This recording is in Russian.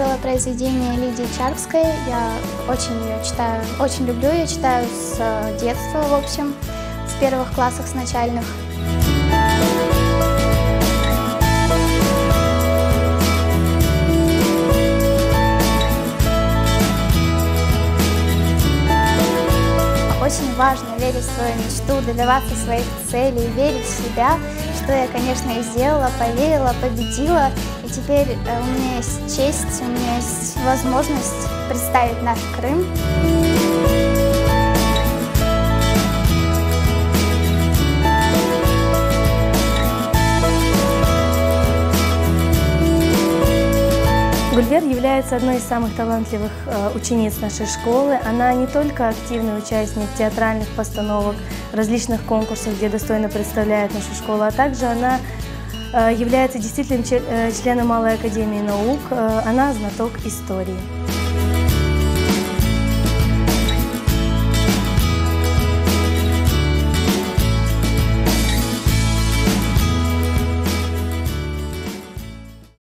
открыла произведение Лидии Чарской. Я очень ее читаю, очень люблю ее, читаю с детства, в общем, с первых классов, с начальных. Очень важно верить в свою мечту, добиваться своих целей, верить в себя, что я, конечно, и сделала, поверила, победила. И теперь у меня есть честь, у меня есть возможность представить наш Крым. Гульвер является одной из самых талантливых учениц нашей школы. Она не только активный участник театральных постановок, различных конкурсов, где достойно представляет нашу школу, а также она является действительно членом Малой академии наук, она знаток истории.